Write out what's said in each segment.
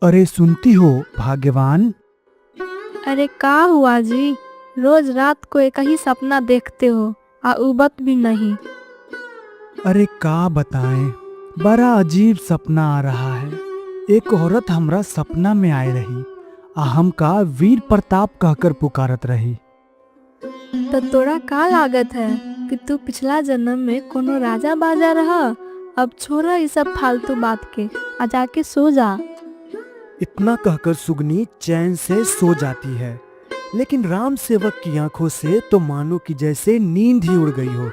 अरे सुनती हो भाग्यवान। अरे का हुआ जी? रोज रात को एक ही सपना देखते हो, उबत भी नहीं। अरे का बताएं, बड़ा अजीब सपना आ रहा है। एक औरत हमरा सपना में आए रही, हमका वीर प्रताप कहकर पुकारत रही। तो तोरा का लागत है कि तू पिछला जन्म में कोनो राजा बाजा रहा? अब छोड़ा ये सब फालतू बात के, आ जाके सो जा। इतना कहकर सुगनी चैन से सो जाती है, लेकिन राम सेवक की आंखों से तो मानो कि जैसे नींद ही उड़ गई हो।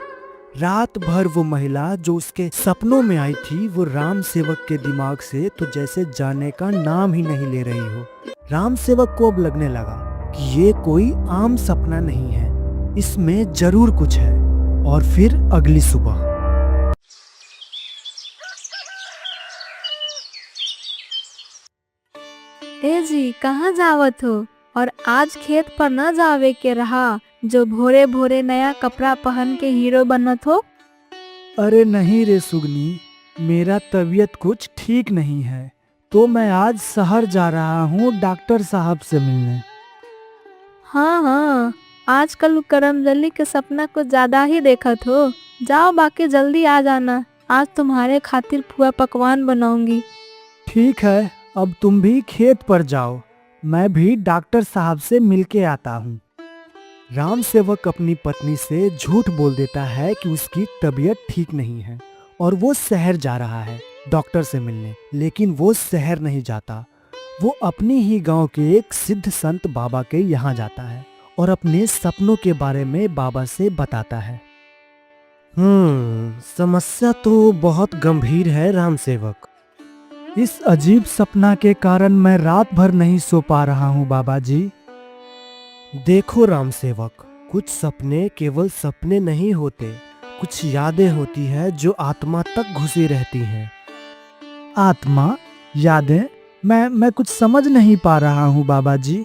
रात भर वो महिला जो उसके सपनों में आई थी, वो राम सेवक के दिमाग से तो जैसे जाने का नाम ही नहीं ले रही हो। राम सेवक को अब लगने लगा कि ये कोई आम सपना नहीं है, इसमें जरूर कुछ है। और फिर अगली सुबह ए जी, कहाँ जावत हो? और आज खेत पर न जावे के रहा, जो भोरे भोरे नया कपड़ा पहन के हीरो बनत हो। अरे नहीं रे सुगनी, मेरा तबीयत कुछ ठीक नहीं है, तो मैं आज शहर जा रहा हूँ डॉक्टर साहब से मिलने। हाँ हाँ, आजकल करमजल्ली के सपना को ज्यादा ही देखत हो। जाओ, बाकी जल्दी आ जाना, आज तुम्हारे खातिर पुआ पकवान बनाऊंगी। ठीक है, अब तुम भी खेत पर जाओ, मैं भी डॉक्टर साहब से मिलके आता हूँ। राम सेवक अपनी पत्नी से झूठ बोल देता है कि उसकी तबीयत ठीक नहीं है और वो शहर जा रहा है डॉक्टर से मिलने, लेकिन वो शहर नहीं जाता। वो अपनी ही गांव के एक सिद्ध संत बाबा के यहाँ जाता है और अपने सपनों के बारे में बाबा से बताता है। समस्या तो बहुत गंभीर है राम सेवक। इस अजीब सपना के कारण मैं रात भर नहीं सो पा रहा हूँ बाबा जी। देखो राम सेवक, कुछ सपने केवल सपने नहीं होते, कुछ यादें होती है जो आत्मा तक घुसी रहती हैं। आत्मा? यादें? मैं कुछ समझ नहीं पा रहा हूँ बाबा जी।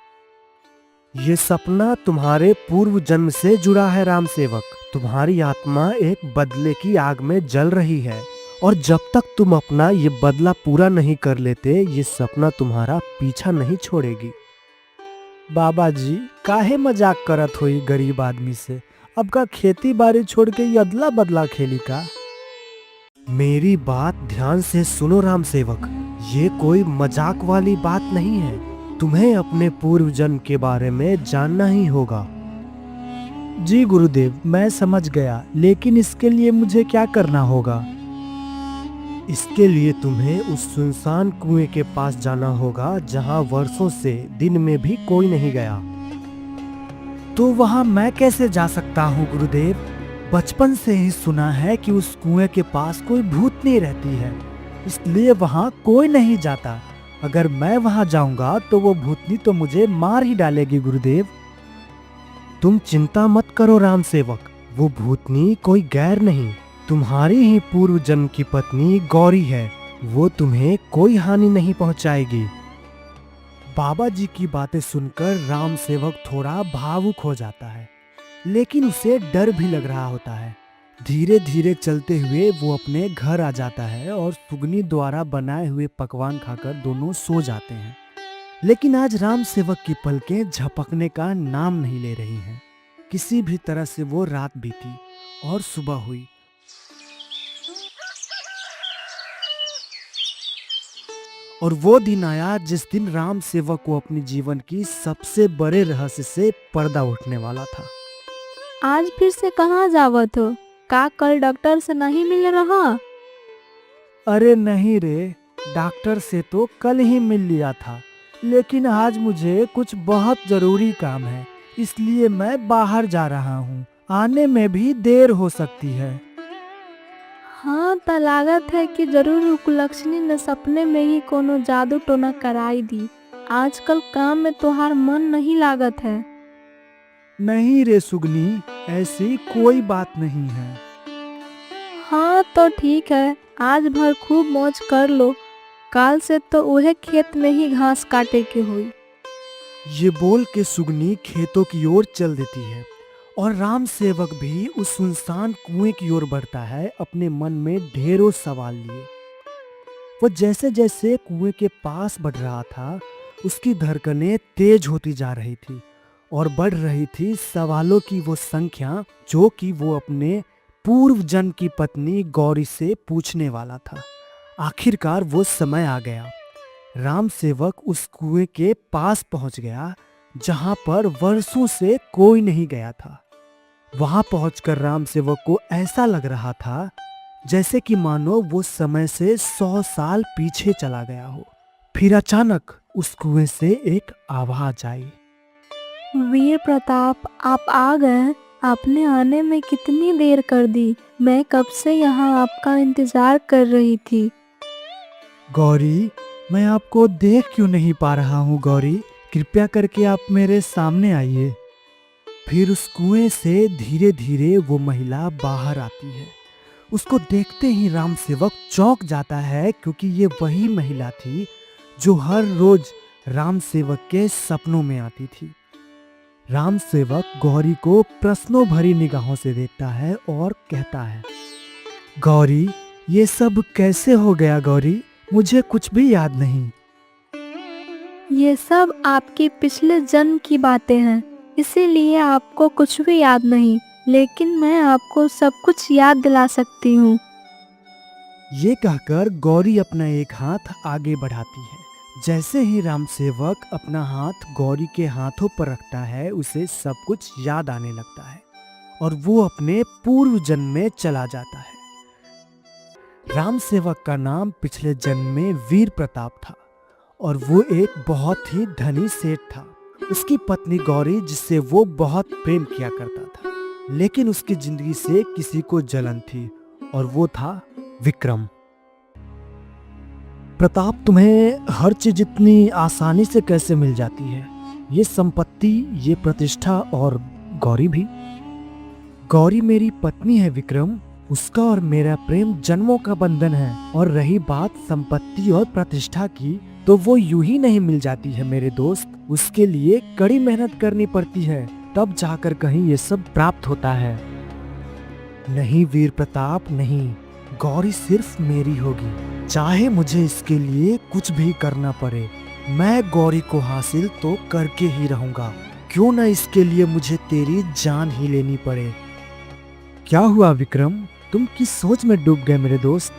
ये सपना तुम्हारे पूर्व जन्म से जुड़ा है राम सेवक। तुम्हारी आत्मा एक बदले की आग में जल रही है और जब तक तुम अपना ये बदला पूरा नहीं कर लेते, ये सपना तुम्हारा पीछा नहीं छोड़ेगी। बाबा जी, काहे मजाक करत होई गरीब आदमी से? अब का खेती बाड़ी छोड़ के ये अदला बदला खेली का? मेरी बात ध्यान से सुनो राम सेवक, ये कोई मजाक वाली बात नहीं है। तुम्हें अपने पूर्व जन्म के बारे में जानना ही होगा। जी गुरुदेव, मैं समझ गया, लेकिन इसके लिए मुझे क्या करना होगा? इसके लिए तुम्हें उस सुनसान कुएं के पास जाना होगा जहां वर्षों से दिन में भी कोई नहीं गया। तो वहां मैं कैसे जा सकता हूं गुरुदेव? बचपन से ही सुना है कि उस कुएं के पास कोई भूतनी रहती है, इसलिए वहां कोई नहीं जाता। अगर मैं वहां जाऊंगा तो वो भूतनी तो मुझे मार ही डालेगी गुरुदेव। तुम चिंता मत करो राम सेवक, वो भूतनी कोई गैर नहीं, तुम्हारी ही पूर्व जन्म की पत्नी गौरी है। वो तुम्हें कोई हानि नहीं पहुंचाएगी। बाबा जी की बातें सुनकर राम सेवक थोड़ा भावुक हो जाता है, लेकिन उसे डर भी लग रहा होता है। धीरे धीरे चलते हुए वो अपने घर आ जाता है और सुगनी द्वारा बनाए हुए पकवान खाकर दोनों सो जाते हैं। लेकिन आज राम सेवक की पलकें झपकने का नाम नहीं ले रही हैं। किसी भी तरह से वो रात बीती और सुबह हुई। और वो दिन आया जिस दिन राम सेवक को अपने जीवन की सबसे बड़े रहस्य से पर्दा उठने वाला था। आज फिर से कहाँ जावत हो? का कल डॉक्टर से नहीं मिल रहा? अरे नहीं रे, डॉक्टर से तो कल ही मिल लिया था, लेकिन आज मुझे कुछ बहुत जरूरी काम है, इसलिए मैं बाहर जा रहा हूँ। आने में भी देर हो सकती है। हाँ, तो लागत है कि जरूर कुलक्षणी ने सपने में ही कोनो जादू टोना कराई दी। आजकल काम में तोहार मन नहीं लागत है। नहीं रे सुगनी, ऐसी कोई बात नहीं है। हाँ तो ठीक है, आज भर खूब मौज कर लो, काल से तो उहे खेत में ही घास काटे के हुई। ये बोल के सुगनी खेतों की ओर चल देती है और राम सेवक भी उस सुनसान कुएं की ओर बढ़ता है, अपने मन में ढेरों सवाल लिए। वो जैसे जैसे कुएं के पास बढ़ रहा था, उसकी धड़कनें तेज होती जा रही थी और बढ़ रही थी सवालों की वो संख्या जो कि वो अपने पूर्व जन्म की पत्नी गौरी से पूछने वाला था। आखिरकार वो समय आ गया। राम सेवक उस कुएं के पास पहुंच गया जहां पर वर्षों से कोई नहीं गया था। वहां पहुंचकर राम सेवक को ऐसा लग रहा था जैसे कि मानो वो समय से 100 साल पीछे चला गया हो। फिर अचानक उस कुएं से एक आवाज आई। वीर प्रताप, आप आ गए। आपने आने में कितनी देर कर दी। मैं कब से यहाँ आपका इंतजार कर रही थी। गौरी, मैं आपको देख क्यों नहीं पा रहा हूँ गौरी, कृपया करके आप मेरे सामने आइए। फिर उस कुएं से धीरे धीरे वो महिला बाहर आती है। उसको देखते ही राम सेवक चौंक जाता है, क्योंकि ये वही महिला थी जो हर रोज राम सेवक के सपनों में आती थी। राम सेवक गौरी को प्रश्नों भरी निगाहों से देखता है और कहता है, गौरी, ये सब कैसे हो गया गौरी? मुझे कुछ भी याद नहीं। ये सब आपकी पिछले जन्म की बातें हैं, इसीलिए आपको कुछ भी याद नहीं, लेकिन मैं आपको सब कुछ याद दिला सकती हूँ। ये कहकर गौरी अपना एक हाथ आगे बढ़ाती है। जैसे ही राम सेवक अपना हाथ गौरी के हाथों पर रखता है, उसे सब कुछ याद आने लगता है और वो अपने पूर्व जन्म में चला जाता है। राम सेवक का नाम पिछले जन्म में वीर प्रताप था और वो एक बहुत ही धनी सेठ था। उसकी पत्नी गौरी, जिससे वो बहुत प्रेम किया करता था, लेकिन उसकी जिंदगी से किसी को जलन थी और वो था विक्रम। प्रताप, तुम्हें हर चीज इतनी आसानी से कैसे मिल जाती है? ये संपत्ति, ये प्रतिष्ठा और गौरी भी। गौरी मेरी पत्नी है विक्रम। उसका और मेरा प्रेम जन्मों का बंधन है। और रही बात संपत्ति और प्रतिष्ठा की, तो वो यूं ही नहीं मिल जाती है मेरे दोस्त। उसके लिए कड़ी मेहनत करनी पड़ती है, तब जाकर कहीं ये सब प्राप्त होता है। नहीं वीर प्रताप, नहीं। गौरी सिर्फ मेरी होगी, चाहे मुझे इसके लिए कुछ भी करना पड़े। मैं गौरी को हासिल तो करके ही रहूंगा, क्यों ना इसके लिए मुझे तेरी जान ही लेनी पड़े। क्या हुआ विक्रम, तुम किस सोच में डूब गए मेरे दोस्त?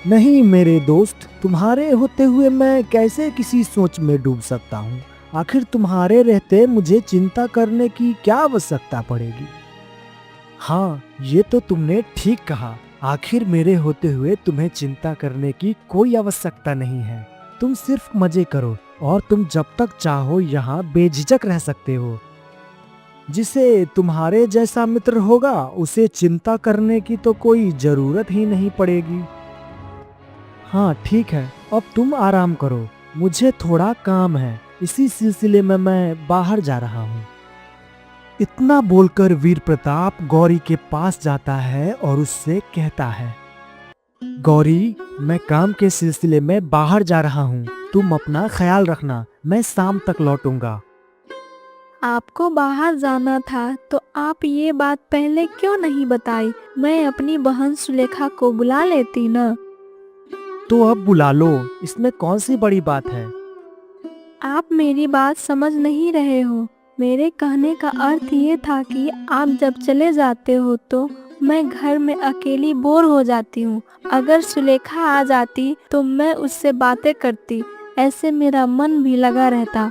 नहीं मेरे दोस्त, तुम्हारे होते हुए मैं कैसे किसी सोच में डूब सकता हूँ? आखिर तुम्हारे रहते मुझे चिंता करने की क्या आवश्यकता पड़ेगी? हाँ, ये तो तुमने ठीक कहा। आखिर मेरे होते हुए तुम्हें चिंता करने की कोई आवश्यकता नहीं है। तुम सिर्फ मजे करो और तुम जब तक चाहो यहाँ बेझिझक रह सकते हो। जिसे तुम्हारे जैसा मित्र होगा, उसे चिंता करने की तो कोई जरूरत ही नहीं पड़ेगी। हाँ ठीक है, अब तुम आराम करो, मुझे थोड़ा काम है, इसी सिलसिले में मैं बाहर जा रहा हूँ। इतना बोलकर वीर प्रताप गौरी के पास जाता है और उससे कहता है, गौरी, मैं काम के सिलसिले में बाहर जा रहा हूँ, तुम अपना ख्याल रखना, मैं शाम तक लौटूंगा। आपको बाहर जाना था तो आप ये बात पहले क्यों नहीं बताई? मैं अपनी बहन सुलेखा को बुला लेती ना। तो अब बुला लो, इसमें कौन सी बड़ी बात है? आप मेरी बात समझ नहीं रहे हो। मेरे कहने का अर्थ ये था कि आप जब चले जाते हो तो मैं घर में अकेली बोर हो जाती हूँ। अगर सुलेखा आ जाती तो मैं उससे बातें करती, ऐसे मेरा मन भी लगा रहता।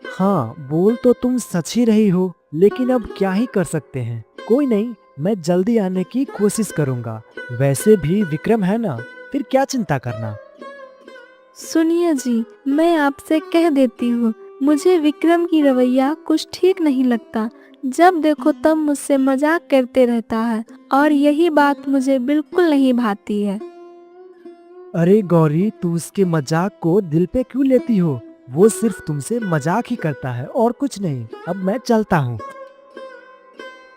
हाँ, बोल तो तुम सच ही रही हो, लेकिन अब क्या ही कर सकते हैं। कोई नहीं, मैं जल्दी आने की कोशिश करूँगा। वैसे भी विक्रम है ना, फिर क्या चिंता करना। सुनिए जी, मैं आपसे कह देती हूँ, मुझे विक्रम की रवैया कुछ ठीक नहीं लगता। जब देखो तब मुझसे मजाक करते रहता है और यही बात मुझे बिल्कुल नहीं भाती है। अरे गौरी, तू उसके मजाक को दिल पे क्यों लेती हो? वो सिर्फ तुमसे मजाक ही करता है और कुछ नहीं। अब मैं चलता हूँ।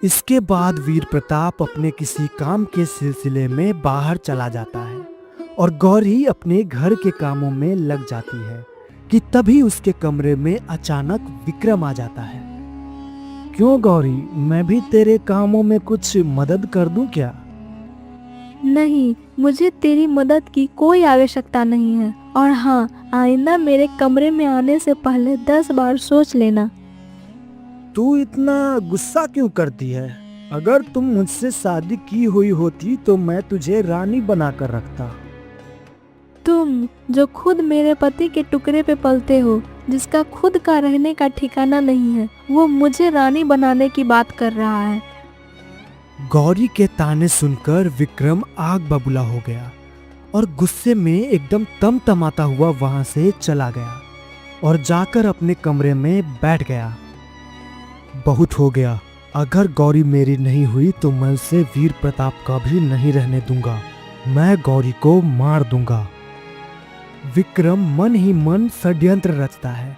इसके बाद वीर प्रताप अपने किसी काम के सिलसिले में बाहर चला जाता है और गौरी अपने घर के कामों में लग जाती है कि तभी उसके कमरे में अचानक विक्रम आ जाता है। क्यों गौरी, मैं भी तेरे कामों में कुछ मदद कर दूं क्या? नहीं, मुझे तेरी मदद की कोई आवश्यकता नहीं है। और हाँ, आइंदा मेरे कमरे में आने से पहले 10 बार सोच लेना। तू इतना गुस्सा क्यों करती है? अगर तुम मुझसे शादी की हुई होती तो मैं तुझे रानी बनाकर रखता। तुम जो खुद मेरे पति के टुकड़े पे पलते हो, जिसका खुद का रहने का ठिकाना नहीं है, वो मुझे रानी बनाने की बात कर रहा है। गौरी के ताने सुनकर विक्रम आग बबूला हो गया और गुस्से में एकदम तमतमाता हुआ वहां से चला गया और जाकर अपने कमरे में बैठ गया। बहुत हो गया, अगर गौरी मेरी नहीं हुई तो मैं उसे वीर प्रताप का भी नहीं रहने दूंगा। मैं गौरी को मार दूंगा। विक्रम मन ही मन षड्यंत्र रचता है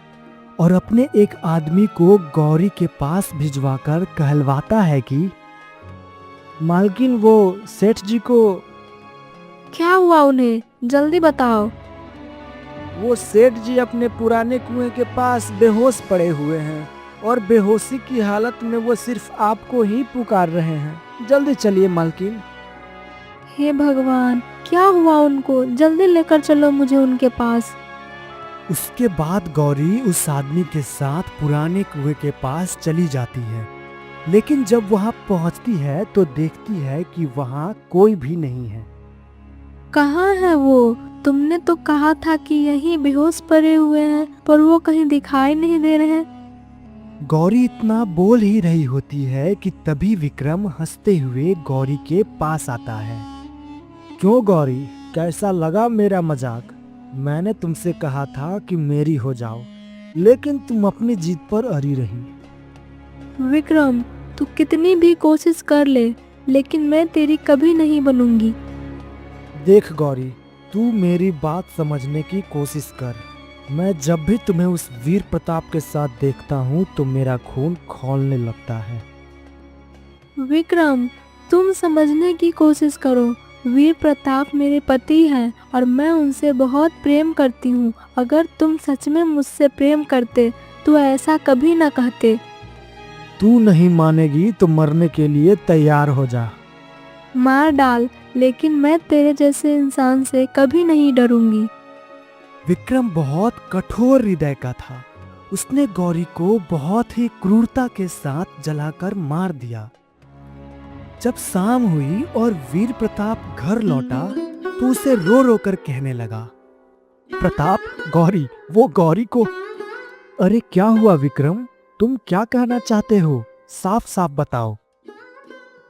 और अपने एक आदमी को गौरी के पास भिजवाकर कहलवाता है कि मालकिन, वो सेठ जी को। क्या हुआ उन्हें? जल्दी बताओ। वो सेठ जी अपने पुराने कुएं के पास बेहोश पड़े हुए हैं और बेहोशी की हालत में वो सिर्फ आपको ही पुकार रहे हैं। जल्दी चलिए मालकिन। हे भगवान, क्या हुआ उनको? जल्दी लेकर चलो मुझे उनके पास। उसके बाद गौरी उस आदमी के साथ पुराने कुएं के पास चली जाती है, लेकिन जब वहां पहुंचती है तो देखती है कि वहां कोई भी नहीं है। कहाँ है वो? तुमने तो कहा था कि यहीं बेहोश पड़े हुए हैं, पर वो कहीं दिखाई नहीं दे रहे हैं। गौरी इतना बोल ही रही होती है कि तभी विक्रम हंसते हुए गौरी के पास आता है। क्यों गौरी, कैसा लगा मेरा मजाक? मैंने तुमसे कहा था कि मेरी हो जाओ, लेकिन तुम अपनी जीत पर अड़ी रही। विक्रम, तू कितनी भी कोशिश कर ले, लेकिन मैं तेरी कभी नहीं बनूंगी। देख गौरी, तू मेरी बात समझने की कोशिश कर। मैं जब भी तुम्हें उस वीर प्रताप के साथ देखता हूँ तो मेरा खून खौलने लगता है। विक्रम, तुम समझने की कोशिश करो। वीर प्रताप मेरे पति हैं और मैं उनसे बहुत प्रेम करती हूँ। अगर तुम सच में मुझसे प्रेम करते तो ऐसा कभी न कहते। तू नहीं मानेगी तो मरने के लिए तैयार हो जा। मार डाल, लेकिन मैं तेरे जैसे इंसान से कभी नहीं डरूंगी। विक्रम बहुत कठोर हृदय का था। उसने गौरी को बहुत ही क्रूरता के साथ जलाकर मार दिया। जब शाम हुई और वीर प्रताप घर लौटा तो उसे रो रो कर कहने लगा, प्रताप, गौरी, वो गौरी को। अरे क्या हुआ विक्रम, तुम क्या कहना चाहते हो? साफ साफ बताओ।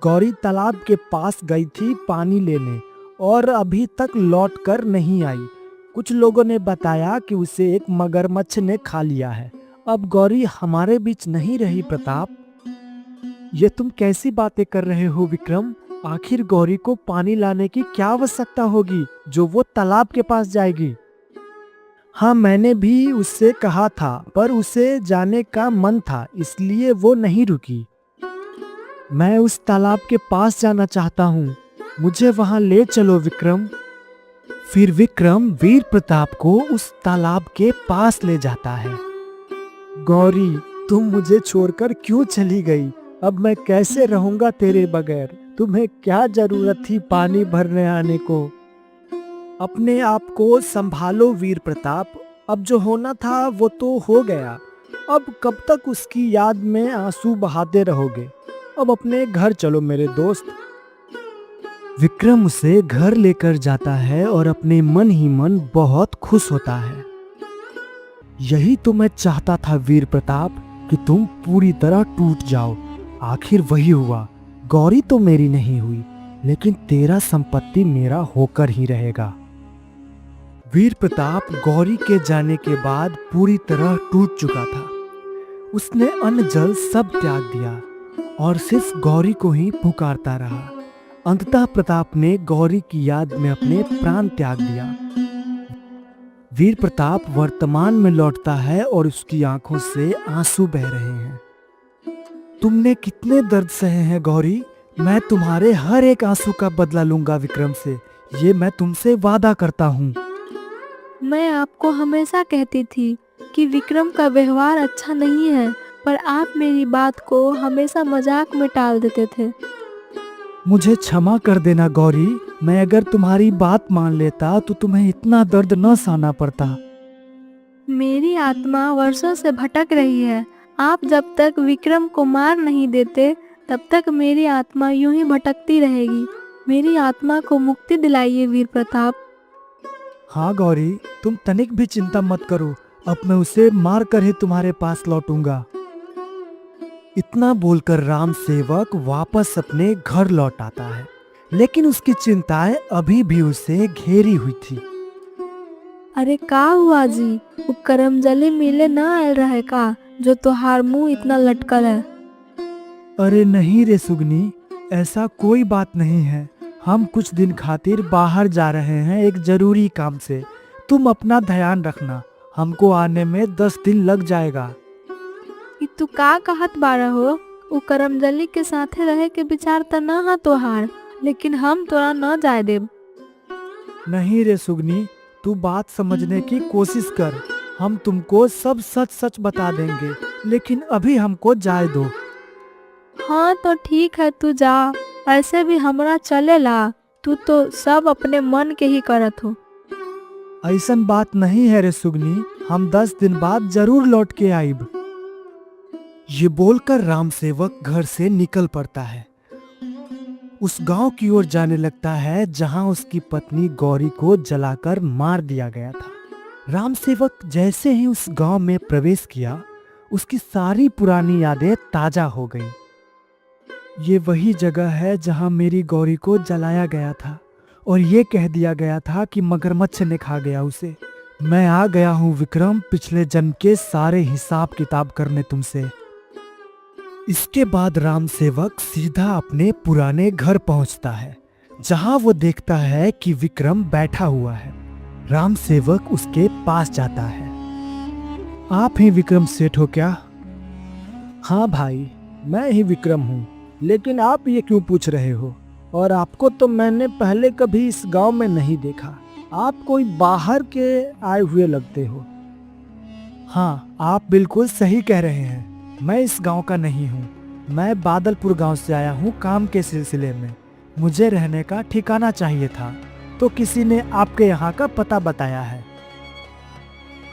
गौरी तालाब के पास गई थी पानी लेने और अभी तक लौट कर नहीं आई। कुछ लोगों ने बताया कि उसे एक मगरमच्छ ने खा लिया है। अब गौरी हमारे बीच नहीं रही प्रताप। ये तुम कैसी बातें कर रहे हो विक्रम? आखिर गौरी को पानी लाने की क्या आवश्यकता होगी जो वो तालाब के पास जाएगी? हाँ, मैंने भी उससे कहा था, पर उसे जाने का मन था, इसलिए वो नहीं रुकी। मैं उस तालाब के पास जाना चाहता हूँ, मुझे वहां ले चलो विक्रम। फिर विक्रम वीर प्रताप को उस तालाब के पास ले जाता है। गौरी, तुम मुझे छोड़कर क्यों चली गई? अब मैं कैसे रहूंगा तेरे बगैर? तुम्हें क्या जरूरत थी पानी भरने आने को? अपने आप को संभालो वीर प्रताप। अब जो होना था वो तो हो गया। अब कब तक उसकी याद में आंसू बहाते रहोगे? अब अपने घर चलो मेरे दोस्त। विक्रम उसे घर लेकर जाता है और अपने मन ही मन बहुत खुश होता है। यही तो मैं चाहता था वीर प्रताप, कि तुम पूरी तरह टूट जाओ। आखिर वही हुआ। गौरी तो मेरी नहीं हुई, लेकिन तेरा संपत्ति मेरा होकर ही रहेगा। वीर प्रताप गौरी के जाने के बाद पूरी तरह टूट चुका था। उसने अन्न जल सब त्याग दिया और सिर्फ गौरी को ही पुकारता रहा। अंततः प्रताप ने गौरी की याद में अपने प्राण त्याग दिया। वीर प्रताप वर्तमान में लौटता है और उसकी आंखों से आंसू बह रहे हैं। तुमने कितने दर्द सहे हैं गौरी, मैं तुम्हारे हर एक आंसू का बदला लूंगा विक्रम से, ये मैं तुमसे वादा करता हूँ। मैं आपको हमेशा कहती थी कि विक्रम का व्यवहार अच्छा नहीं है, पर आप मेरी बात को हमेशा मजाक में टाल देते थे। मुझे क्षमा कर देना गौरी, मैं अगर तुम्हारी बात मान लेता तो तुम्हें इतना दर्द न सहना पड़ता। मेरी आत्मा वर्षों से भटक रही है। आप जब तक विक्रम को मार नहीं देते तब तक मेरी आत्मा यूं ही भटकती रहेगी। मेरी आत्मा को मुक्ति दिलाइए वीर प्रताप। हाँ गौरी, तुम तनिक भी चिंता मत करो, अब मैं उसे मार कर ही तुम्हारे पास लौटूंगा। इतना बोलकर राम सेवक वापस अपने घर लौट आता है, लेकिन उसकी चिंताएं अभी भी उसे घेरी हुई थी। अरे का हुआ जी, वो करमजली मिले न आयल रहे का, जो तोहार मुंह इतना लटकल है। अरे नहीं रे सुगनी, ऐसा कोई बात नहीं है। हम कुछ दिन खातिर बाहर जा रहे हैं एक जरूरी काम से। तुम अपना ध्यान रखना, हमको आने में 10 दिन लग जाएगा। ई तू का कहत बारा हो? उ करमजली के साथे रहे के विचार त न हा तोहार, लेकिन हम तोरा न जाए देब। नहीं रे सुगनी, तू बात समझने की कोशिश कर। हम तुमको सब सच सच बता देंगे, लेकिन अभी हमको जाए दो। हाँ तो ठीक है, तू जा। ऐसे भी हमरा चलेला, तू तो सब अपने मन के ही करत हो। ऐसन बात नहीं है रे सुगनी, हम 10 दिन बाद जरूर लौट के आइब। ये बोलकर राम सेवक घर से निकल पड़ता है। उस गांव की ओर जाने लगता है जहां उसकी पत्नी गौरी को जलाकर मार दिया गया था। राम सेवक जैसे ही उस गांव में प्रवेश किया, उसकी सारी पुरानी यादें ताजा हो गईं। ये वही जगह है जहां मेरी गौरी को जलाया गया था और ये कह दिया गया था कि मगरमच्छ ने खा गया उसे। मैं आ गया हूं विक्रम, पिछले जन्म के सारे हिसाब किताब करने तुमसे। इसके बाद राम सेवक सीधा अपने पुराने घर पहुंचता है, जहां वो देखता है कि विक्रम बैठा हुआ है। राम सेवक उसके पास जाता है। आप ही विक्रम सेठ हो क्या? हाँ भाई, मैं ही विक्रम हूँ, लेकिन आप ये क्यों पूछ रहे हो? और आपको तो मैंने पहले कभी इस गांव में नहीं देखा। आप कोई बाहर के आए हुए लगते हो। हाँ, आप बिल्कुल सही कह रहे हैं। मैं इस गांव का नहीं हूँ। मैं बादलपुर गांव से आया हूँ काम के सिलसिले में। मुझे रहने का ठिकाना चाहिए था, तो किसी ने आपके यहाँ का पता बताया है।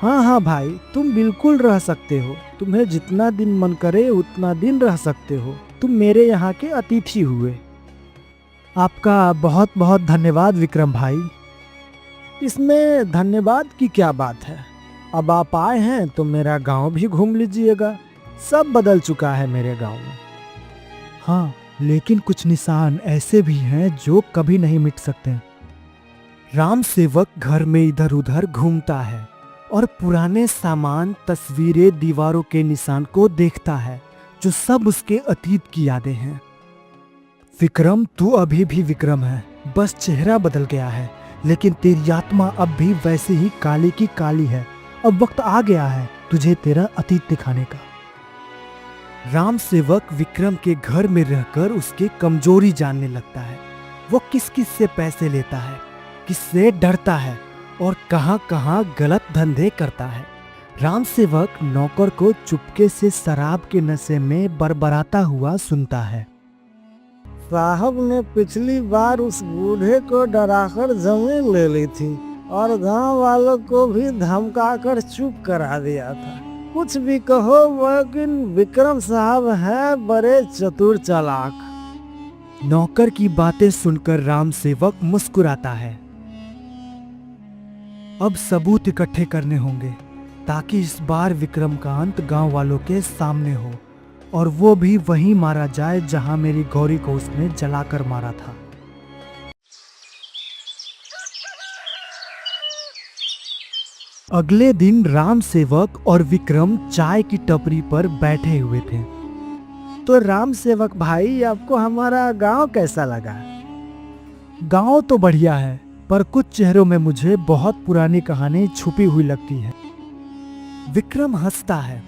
हाँ हाँ भाई, तुम बिल्कुल रह सकते हो। तुम्हें जितना दिन मन करे उतना दिन रह सकते हो। तुम मेरे यहाँ के अतिथि हुए। आपका बहुत बहुत धन्यवाद विक्रम भाई। इसमें धन्यवाद की क्या बात है? अब आप आए हैं तो मेरा गांव भी घूम लीजिएगा। सब बदल चुका है मेरे गांव में। हाँ, लेकिन कुछ निशान ऐसे भी हैं जो कभी नहीं मिट सकते। राम सेवक घर में इधर उधर घूमता है और पुराने सामान, तस्वीरें, दीवारों के निशान को देखता है, जो सब उसके अतीत की यादें हैं। विक्रम, तू अभी भी विक्रम है, बस चेहरा बदल गया है, लेकिन तेरी आत्मा अब भी वैसे ही काली की काली है। अब वक्त आ गया है तुझे तेरा अतीत दिखाने का। राम सेवक विक्रम के घर में रहकर उसकी कमजोरी जानने लगता है। वो किस किस से पैसे लेता है, किससे डरता है और कहां कहां गलत धंधे करता है। राम सेवक नौकर को चुपके से शराब के नशे में बरबराता हुआ सुनता है। साहब ने पिछली बार उस बूढ़े को डराकर जमीन ले ली थी और गांव वालों को भी धमकाकर चुप करा दिया था। कुछ भी कहो, लेकिन विक्रम साहब हैं बड़े चतुर चालाक। नौकर की बातें सुनकर राम सेवक मुस्कुराता है। अब सबूत इकट्ठे करने होंगे ताकि इस बार विक्रम का अंत गांव वालों के सामने हो, और वो भी वहीं मारा जाए जहां मेरी गौरी को उसने जलाकर मारा था। अगले दिन राम सेवक और विक्रम चाय की टपरी पर बैठे हुए थे। तो राम सेवक भाई, आपको हमारा गांव कैसा लगा? गांव तो बढ़िया है, पर कुछ चेहरों में मुझे बहुत पुरानी कहानी छुपी हुई लगती है। विक्रम हंसता है,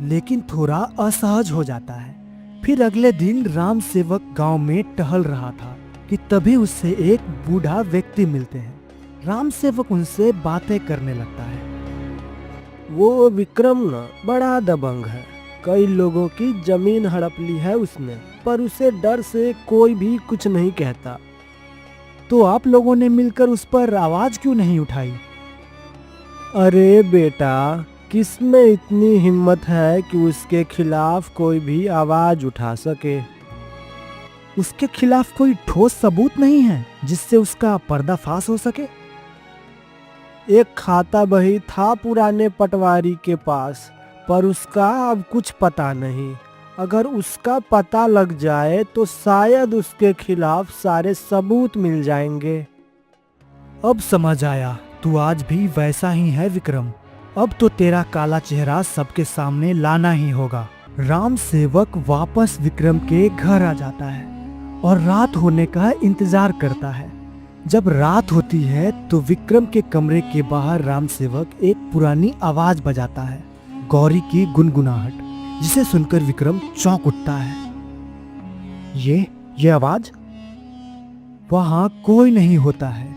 लेकिन थोड़ा असहज हो जाता है। फिर अगले दिन राम सेवक गांव में टहल रहा था कि तभी उससे एक बूढ़ा व्यक्ति मिलते हैं। राम सेवक उनसे बातें करने लगता है। वो विक्रम न बड़ा दबंग है, कई लोगों की जमीन हड़प ली है उसने। पर उसे डर से कोई भी कुछ नहीं कहता। तो आप लोगों ने मिलकर उस पर आवाज क्यों नहीं उठाई? अरे बेटा, किसमें इतनी हिम्मत है कि उसके खिलाफ कोई भी आवाज उठा सके? उसके खिलाफ कोई ठोस सबूत नहीं है जिससे उसका पर्दाफाश हो सके? एक खाता बही था पुराने पटवारी के पास, पर उसका अब कुछ पता नहीं। अगर उसका पता लग जाए तो शायद उसके खिलाफ सारे सबूत मिल जाएंगे। अब समझ आया, तू आज भी वैसा ही है विक्रम। अब तो तेरा काला चेहरा सबके सामने लाना ही होगा। राम सेवक वापस विक्रम के घर आ जाता है और रात होने का इंतजार करता है। जब रात होती है तो विक्रम के कमरे के बाहर राम सेवक एक पुरानी आवाज बजाता है, गौरी की गुनगुनाहट, जिसे सुनकर विक्रम चौंक उठता है। ये आवाज? वहां कोई नहीं होता है,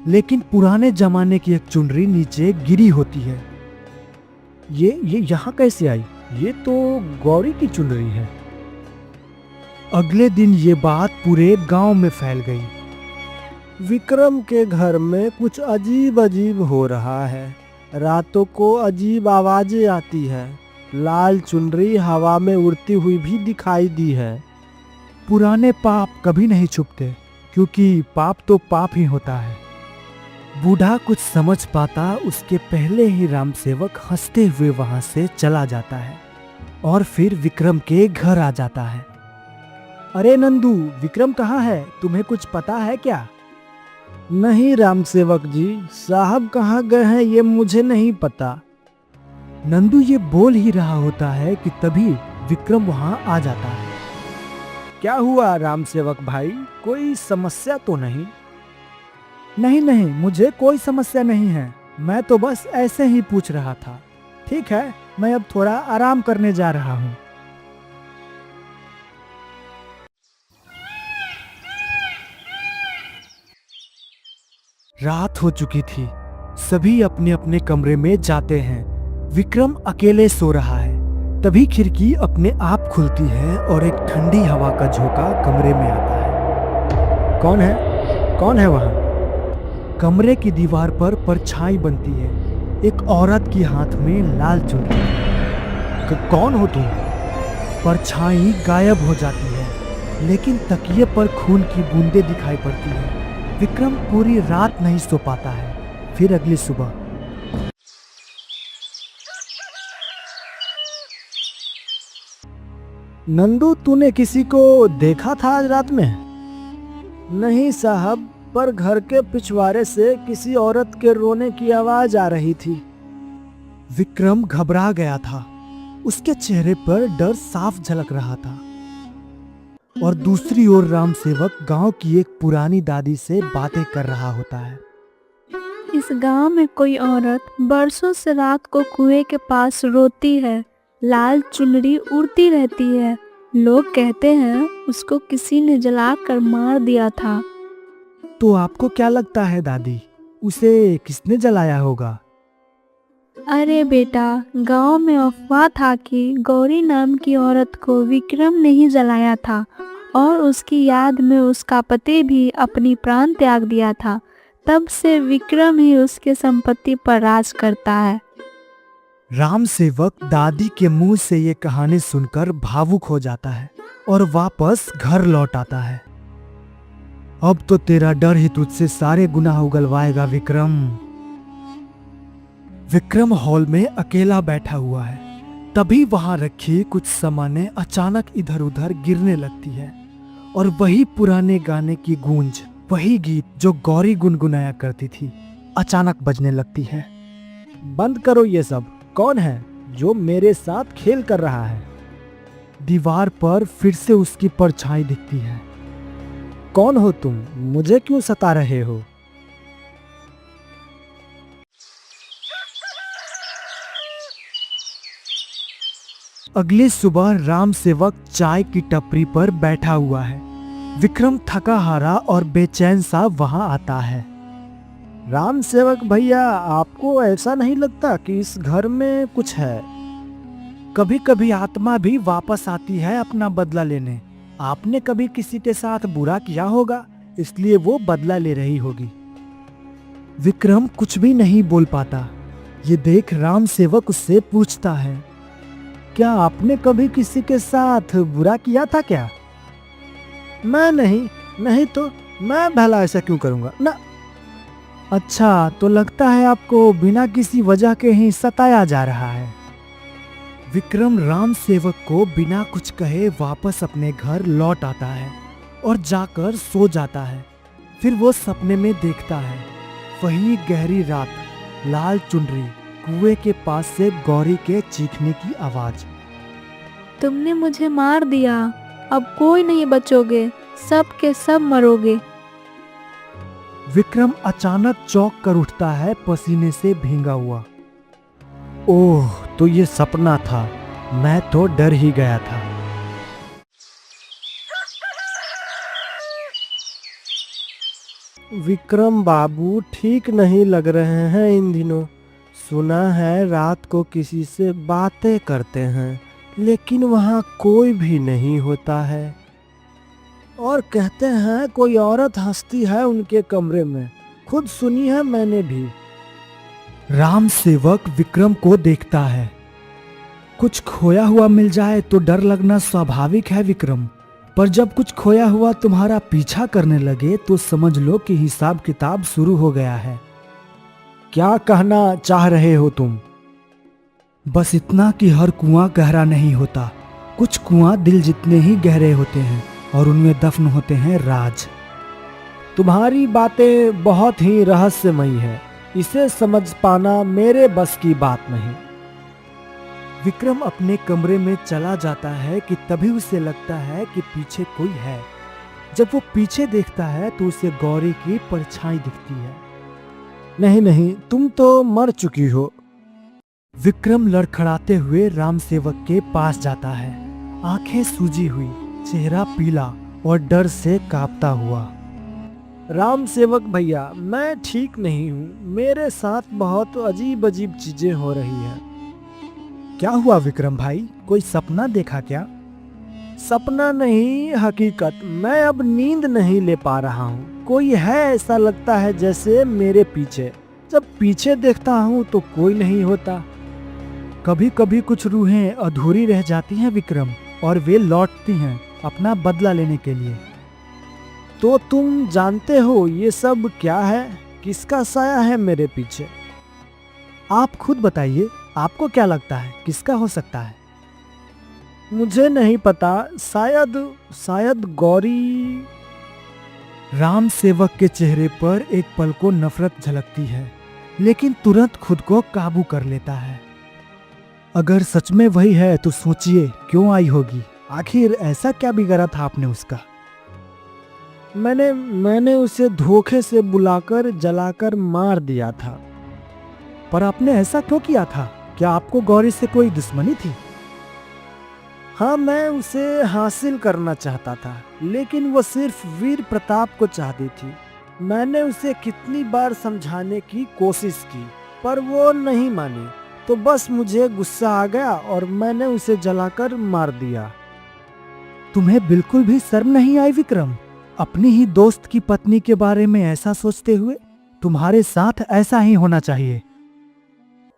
लेकिन पुराने जमाने की एक चुनरी नीचे गिरी होती है। ये यहाँ कैसे आई? ये तो गौरी की चुनरी है। अगले दिन ये बात पूरे गांव में फैल गई। विक्रम के घर में कुछ अजीब अजीब हो रहा है। रातों को अजीब आवाजें आती है। लाल चुनरी हवा में उड़ती हुई भी दिखाई दी है। पुराने पाप कभी नहीं छुपते, क्योंकि पाप तो पाप ही होता है। बूढ़ा कुछ समझ पाता उसके पहले ही राम सेवक हंसते हुए वहां से चला जाता है और फिर विक्रम के घर आ जाता है। अरे नंदू, विक्रम कहाँ है? तुम्हें कुछ पता है क्या? नहीं राम सेवक जी, साहब कहाँ गए हैं ये मुझे नहीं पता। नंदू ये बोल ही रहा होता है कि तभी विक्रम वहां आ जाता है। क्या हुआ राम सेवक भाई, कोई समस्या तो नहीं? नहीं, मुझे कोई समस्या नहीं है। मैं तो बस ऐसे ही पूछ रहा था। ठीक है, मैं अब थोड़ा आराम करने जा रहा हूँ। रात हो चुकी थी। सभी अपने अपने कमरे में जाते हैं। विक्रम अकेले सो रहा है। तभी खिड़की अपने आप खुलती है और एक ठंडी हवा का झोंका कमरे में आता है। कौन है वहां? कमरे की दीवार पर परछाई बनती है। एक औरत के हाथ में लाल चुनरी। कौन हो तुम? परछाई गायब हो जाती है, लेकिन तकिए पर खून की बूंदें दिखाई पड़ती है। विक्रम पूरी रात नहीं सो पाता है। फिर अगली सुबह नंदू, तूने किसी को देखा था आज रात में? नहीं साहब, पर घर के पिछवाड़े से किसी औरत के रोने की आवाज आ रही थी। विक्रम घबरा गया था। उसके चेहरे पर डर साफ झलक रहा था। और दूसरी ओर राम सेवक गांव की एक पुरानी दादी से बातें कर रहा होता है। इस गांव में कोई औरत बरसों से रात को कुएं के पास रोती है। लाल चुनरी उड़ती रहती है। लोग कहते हैं उसको किसी ने जलाकर मार दिया था। तो आपको क्या लगता है दादी, उसे किसने जलाया होगा? अरे बेटा, गांव में अफवाह था कि गौरी नाम की औरत को विक्रम ने ही जलाया था और उसकी याद में उसका पति भी अपनी प्राण त्याग दिया था। तब से विक्रम ही उसके संपत्ति पर राज करता है। राम सेवक दादी के मुंह से ये कहानी सुनकर भावुक हो जाता है और वापस घर लौट आता है। अब तो तेरा डर ही तुझसे सारे गुनाह उगलवाएगा विक्रम। विक्रम हॉल में अकेला बैठा हुआ है। तभी वहां रखी कुछ सामानें अचानक इधर उधर गिरने लगती है और वही पुराने गाने की गूंज, वही गीत जो गौरी गुनगुनाया करती थी, अचानक बजने लगती है। बंद करो ये सब। कौन है जो मेरे साथ खेल कर रहा है? दीवार पर फिर से उसकी परछाई दिखती है। कौन हो तुम? मुझे क्यों सता रहे हो? अगली सुबह राम सेवक चाय की टपरी पर बैठा हुआ है। विक्रम थका हारा और बेचैन सा वहां आता है। राम सेवक भैया, आपको ऐसा नहीं लगता कि इस घर में कुछ है? कभी कभी आत्मा भी वापस आती है अपना बदला लेने। आपने कभी किसी के साथ बुरा किया होगा, इसलिए वो बदला ले रही होगी। विक्रम कुछ भी नहीं बोल पाता। ये देख राम सेवक उससे पूछता है, क्या आपने कभी किसी के साथ बुरा किया था क्या? मैं नहीं तो मैं भला ऐसा क्यों करूंगा ना। अच्छा, तो लगता है आपको बिना किसी वजह के ही सताया जा रहा है। विक्रम राम सेवक को बिना कुछ कहे वापस अपने घर लौट आता है और जाकर सो जाता है। फिर वो सपने में देखता है वही गहरी रात, लाल चुनरी, कुएं के पास से गौरी के चीखने की आवाज। तुमने मुझे मार दिया, अब कोई नहीं बचोगे, सब के सब मरोगे। विक्रम अचानक चौंक कर उठता है, पसीने से भींगा हुआ। ओह, तो ये सपना था, मैं तो डर ही गया था। विक्रम बाबू ठीक नहीं लग रहे हैं इन दिनों। सुना है रात को किसी से बातें करते हैं, लेकिन वहाँ कोई भी नहीं होता है। और कहते हैं कोई औरत हंसती है उनके कमरे में, खुद सुनी है मैंने भी। राम सेवक विक्रम को देखता है। कुछ खोया हुआ मिल जाए तो डर लगना स्वाभाविक है विक्रम, पर जब कुछ खोया हुआ तुम्हारा पीछा करने लगे तो समझ लो कि हिसाब किताब शुरू हो गया है। क्या कहना चाह रहे हो तुम? बस इतना कि हर कुआं गहरा नहीं होता, कुछ कुआं दिल जितने ही गहरे होते हैं और उनमें दफन होते हैं राज। तुम्हारी बातें बहुत ही रहस्यमयी है, इसे समझ पाना मेरे बस की बात नहीं। विक्रम अपने कमरे में चला जाता है कि तभी उसे लगता है कि पीछे कोई है। जब वो पीछे देखता है तो उसे गौरी की परछाई दिखती है। नहीं, तुम तो मर चुकी हो। विक्रम लड़खड़ाते हुए राम सेवक के पास जाता है, आंखें सूजी हुई, चेहरा पीला और डर से कांपता हुआ। राम सेवक भैया, मैं ठीक नहीं हूँ, मेरे साथ बहुत अजीब अजीब चीजें हो रही हैं। क्या हुआ विक्रम भाई, कोई सपना देखा क्या? सपना नहीं, हकीकत। मैं अब नींद नहीं ले पा रहा हूँ। कोई है ऐसा लगता है जैसे मेरे पीछे। जब पीछे देखता हूँ तो कोई नहीं होता। कभी कभी कुछ रूहें अधूरी रह जाती हैं विक्रम, और वे लौटती हैं अपना बदला लेने के लिए। तो तुम जानते हो ये सब क्या है? किसका साया है मेरे पीछे? आप खुद बताइए, आपको क्या लगता है किसका हो सकता है? मुझे नहीं पता, शायद गौरी। राम सेवक के चेहरे पर एक पल को नफरत झलकती है, लेकिन तुरंत खुद को काबू कर लेता है। अगर सच में वही है तो सोचिए क्यों आई होगी। आखिर ऐसा क्या बिगाड़ा था आपने उसका? मैंने उसे धोखे से बुलाकर जलाकर मार दिया था। पर आपने ऐसा क्यों किया था? क्या आपको गौरी से कोई दुश्मनी थी? हाँ, मैं उसे हासिल करना चाहता था, लेकिन वो सिर्फ वीर प्रताप को चाहती थी। मैंने उसे कितनी बार समझाने की कोशिश की, पर वो नहीं मानी। तो बस मुझे गुस्सा आ गया और मैंने उसे जलाकर मार दिया। तुम्हें बिल्कुल भी शर्म नहीं आई विक्रम, अपनी ही दोस्त की पत्नी के बारे में ऐसा सोचते हुए? तुम्हारे साथ ऐसा ही होना चाहिए।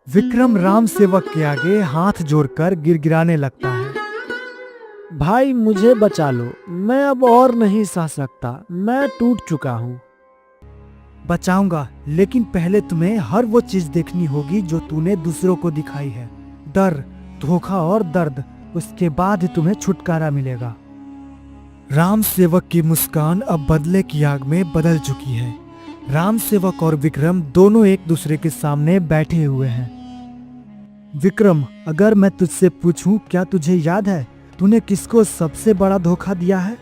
विक्रम राम सेवक के आगे हाथ जोड़कर गिड़गिड़ाने लगता है। भाई मुझे बचा लो, मैं अब और नहीं सह सकता, मैं टूट चुका हूँ। बचाऊंगा, लेकिन पहले तुम्हें हर वो चीज देखनी होगी जो तूने दूसरों को दिखाई है। डर, धोखा और दर्द, उसके बाद ही तुम्हें छुटकारा मिलेगा। राम सेवक की मुस्कान अब बदले की आग में बदल चुकी है। राम सेवक और विक्रम दोनों एक दूसरे के सामने बैठे हुए हैं। विक्रम, अगर मैं तुझसे पूछूं, क्या तुझे याद है तूने किसको सबसे बड़ा धोखा दिया है?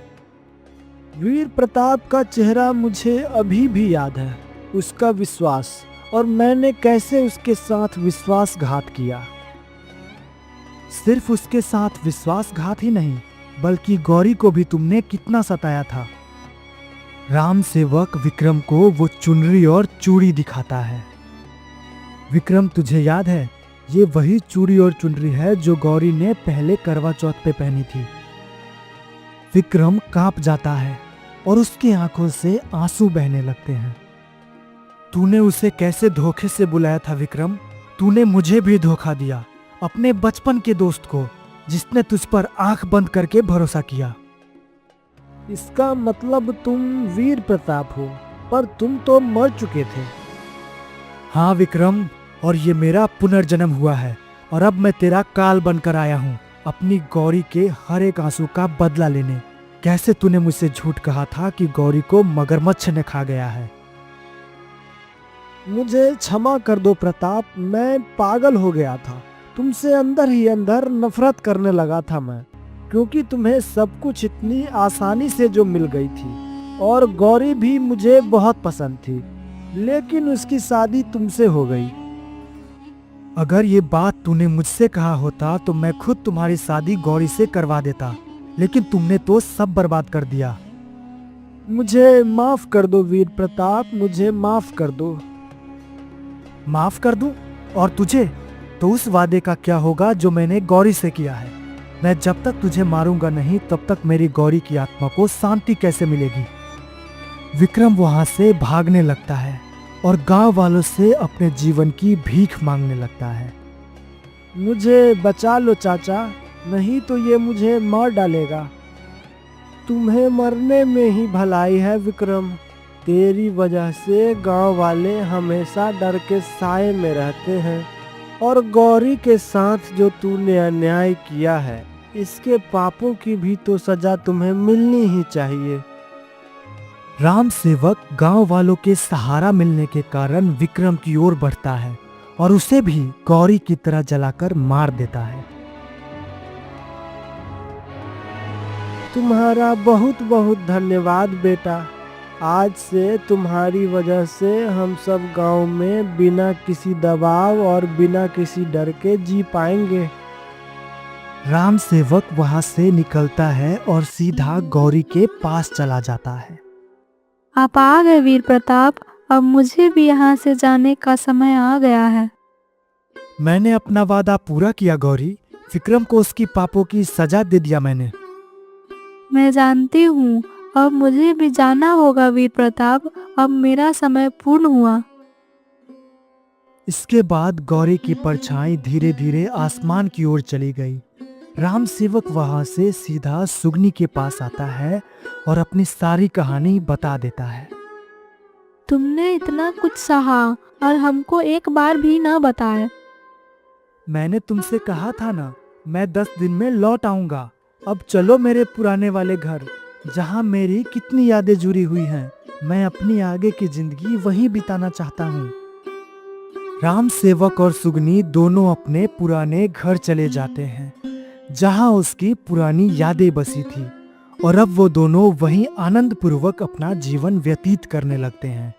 वीर प्रताप का चेहरा मुझे अभी भी याद है, उसका विश्वास, और मैंने कैसे उसके साथ विश्वासघात किया। सिर्फ उसके साथ विश्वासघात ही नहीं, बल्कि गौरी को भी तुमने कितना सताया था। राम सेवक विक्रम को वो चुनरी और चूड़ी दिखाता है। विक्रम, तुझे याद है, ये वही चूड़ी और चुनरी है जो गौरी ने पहले करवा चौथ पे पहनी थी। विक्रम कांप जाता है और उसकी आंखों से आंसू बहने लगते हैं। तूने उसे कैसे धोखे से बुलाया था विक्रम? तूने मुझे भी धोखा दिया, अपने बचपन के दोस्त को, जिसने तुझ पर आंख बंद करके भरोसा किया। इसका मतलब तुम वीर प्रताप हो, पर तुम तो मर चुके थे। हाँ विक्रम, और ये मेरा पुनर्जन्म हुआ है और अब मैं तेरा काल बनकर आया हूँ, अपनी गौरी के हर एक आंसू का बदला लेने। कैसे तूने मुझसे झूठ कहा था कि गौरी को मगरमच्छ ने खा गया है? मुझे क्षमा कर दो प्रताप, मैं पागल हो गया था। तुमसे अंदर ही अंदर नफरत करने लगा था मैं, क्योंकि तुम्हें सब कुछ इतनी आसानी से जो मिल गई थी, और गौरी भी मुझे बहुत पसंद थी, लेकिन उसकी शादी तुमसे हो गई। अगर ये बात तूने मुझसे कहा होता तो मैं खुद तुम्हारी शादी गौरी से करवा देता, लेकिन तुमने तो सब बर्बाद कर दिया। मुझे माफ कर दो वीर प्रताप, मुझे माफ कर दो। माफ कर दूं? और तुझे? तो उस वादे का क्या होगा जो मैंने गौरी से किया है? मैं जब तक तुझे मारूंगा नहीं, तब तक मेरी गौरी की आत्मा को शांति कैसे मिलेगी? विक्रम वहां से भागने लगता है और गांव वालों से अपने जीवन की भीख मांगने लगता है। मुझे बचा लो चाचा, नहीं तो ये मुझे मार डालेगा। तुम्हें मरने में ही भलाई है विक्रम। तेरी वजह से गांव वाले हमेशा डर के साए में रहते हैं, और गौरी के साथ जो तूने अन्याय किया है, इसके पापों की भी तो सजा तुम्हें मिलनी ही चाहिए। राम सेवक गांव वालों के सहारा मिलने के कारण विक्रम की ओर बढ़ता है और उसे भी गौरी की तरह जलाकर मार देता है। तुम्हारा बहुत बहुत धन्यवाद बेटा। आज से तुम्हारी वजह से हम सब गांव में बिना किसी दबाव और बिना किसी डर के जी पाएंगे। राम सेवक वहां से निकलता है और सीधा गौरी के पास चला जाता है। आप आ गए वीर प्रताप, अब मुझे भी यहाँ से जाने का समय आ गया है। मैंने अपना वादा पूरा किया गौरी, विक्रम को उसकी पापों की सजा दे दिया मैंने। मैं जानती हूँ, अब मुझे भी जाना होगा वीर प्रताप, अब मेरा समय पूर्ण हुआ। इसके बाद गौरी की परछाई धीरे धीरे आसमान की ओर चली गई। राम सेवक वहां से सीधा सुगनी के पास आता है और अपनी सारी कहानी बता देता है। तुमने इतना कुछ सहा और हमको एक बार भी न बताया। मैंने तुमसे कहा था ना, मैं 10 दिन में लौट आऊंगा। अब चलो मेरे पुराने वाले घर, जहां मेरी कितनी यादें जुड़ी हुई हैं। मैं अपनी आगे की जिंदगी वहीं बिताना चाहता हूँ। राम सेवक और सुगनी दोनों अपने पुराने घर चले जाते हैं, जहां उसकी पुरानी यादें बसी थी, और अब वो दोनों वहीं आनंद पूर्वक अपना जीवन व्यतीत करने लगते हैं।